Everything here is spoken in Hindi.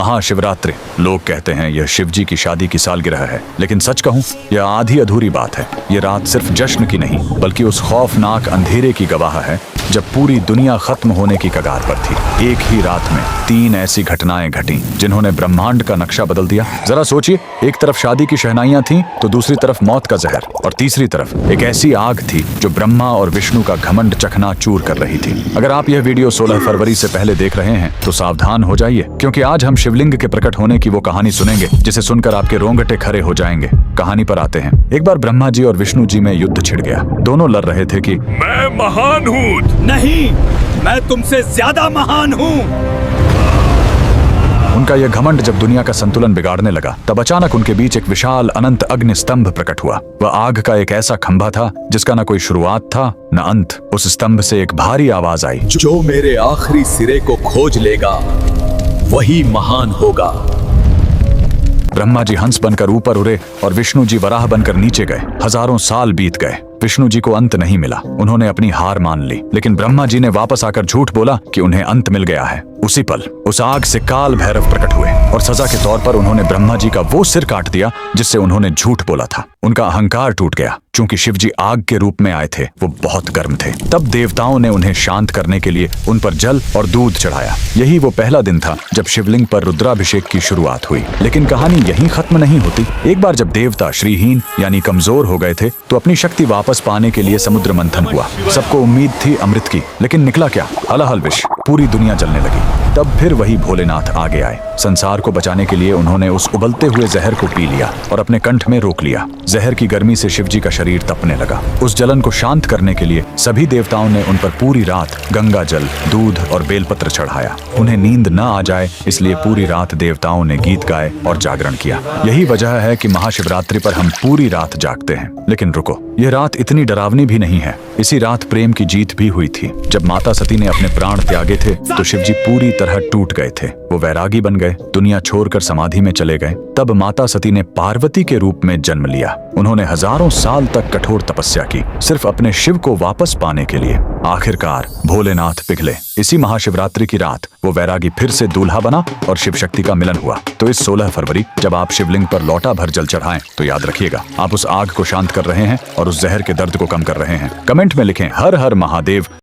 महाशिवरात्रि। लोग कहते हैं यह शिव जी की शादी की सालगिरह है, लेकिन सच कहूं यह आधी अधूरी बात है। यह रात सिर्फ जश्न की नहीं बल्कि उस खौफनाक अंधेरे की गवाह है जब पूरी दुनिया खत्म होने की कगार पर थी। एक ही रात में 3 ऐसी घटनाएं घटी जिन्होंने ब्रह्मांड का नक्शा बदल दिया। जरा सोचिए, एक तरफ शादी की शहनाइयां थीं, तो दूसरी तरफ मौत का जहर, और तीसरी तरफ एक ऐसी आग थी जो ब्रह्मा और विष्णु का घमंड चकनाचूर कर रही थी। अगर आप यह वीडियो 16 फरवरी से पहले देख रहे हैं तो सावधान हो जाइए, क्योंकि आज हम शिवलिंग के प्रकट होने की वो कहानी सुनेंगे जिसे सुनकर आपके रोंगटे खड़े हो जाएंगे। कहानी पर आते हैं। एक बार ब्रह्मा जी और विष्णु जी में युद्ध छिड़ गया। दोनों लड़ रहे थे कि मैं महान हूँ। नहीं, मैं तुमसे ज्यादा महान हूँ। उनका यह घमंड जब दुनिया का संतुलन बिगाड़ने लगा, तब अचानक उनके बीच एक विशाल अनंत अग्नि स्तंभ प्रकट हुआ। वह आग का एक ऐसा खंभा था जिसका न कोई शुरुआत था न अंत। उस स्तंभ से एक भारी आवाज आई, जो मेरे आखिरी सिरे को खोज लेगा वही महान होगा। ब्रह्मा जी हंस बनकर ऊपर उड़े और विष्णु जी वराह बनकर नीचे गए। हजारों साल बीत गए, विष्णु जी को अंत नहीं मिला। उन्होंने अपनी हार मान ली, लेकिन ब्रह्मा जी ने वापस आकर झूठ बोला कि उन्हें अंत मिल गया है। उसी पल उस आग से काल भैरव प्रकट हुए और सजा के तौर पर उन्होंने ब्रह्मा जी का वो सिर काट दिया जिससे उन्होंने झूठ बोला था। उनका अहंकार टूट गया। चूंकि शिव जी आग के रूप में आए थे, वो बहुत गर्म थे। तब देवताओं ने उन्हें शांत करने के लिए उन पर जल और दूध चढ़ाया। यही वो पहला दिन था जब शिवलिंग पर रुद्राभिषेक की शुरुआत हुई। लेकिन कहानी यहीं खत्म नहीं होती। एक बार जब देवता श्रीहीन यानी कमजोर हो गए थे, तो अपनी शक्ति वापस पाने के लिए समुद्र मंथन हुआ। सबको उम्मीद थी अमृत की, लेकिन निकला क्या? हलाहल विष। पूरी दुनिया जलने लगी। तब फिर वही भोलेनाथ आगे आए। संसार को बचाने के लिए उन्होंने उस उबलते हुए जहर को पी लिया और अपने कंठ में रोक लिया। जहर की गर्मी से शिव जी का शरीर तपने लगा। उस जलन को शांत करने के लिए सभी देवताओं ने उन पर पूरी रात गंगा जल, दूध और बेलपत्र चढ़ाया। उन्हें नींद न आ जाए इसलिए पूरी रात देवताओं ने गीत गाए और जागरण किया। यही वजह है कि महाशिवरात्रि पर हम पूरी रात जागते हैं। लेकिन रुको, यह रात इतनी डरावनी भी नहीं है। इसी रात प्रेम की जीत भी हुई थी। जब माता सती ने अपने प्राण त्यागे थे तो शिव जी पूरी तरह टूट गए थे। वो वैरागी बन गए, दुनिया छोड़कर समाधि में चले गए। तब माता सती ने पार्वती के रूप में जन्म लिया। उन्होंने हजारों साल तक कठोर तपस्या की, सिर्फ अपने शिव को वापस पाने के लिए। आखिरकार भोलेनाथ पिघले। इसी महाशिवरात्रि की रात वो वैरागी फिर से दूल्हा बना और शिव शक्ति का मिलन हुआ। तो इस 16 फरवरी जब आप शिवलिंग पर लौटा भर जल चढ़ाएं, तो याद रखिएगा, आप उस आग को शांत कर रहे हैं और उस जहर के दर्द को कम कर रहे हैं। कमेंट में लिखें हर हर महादेव।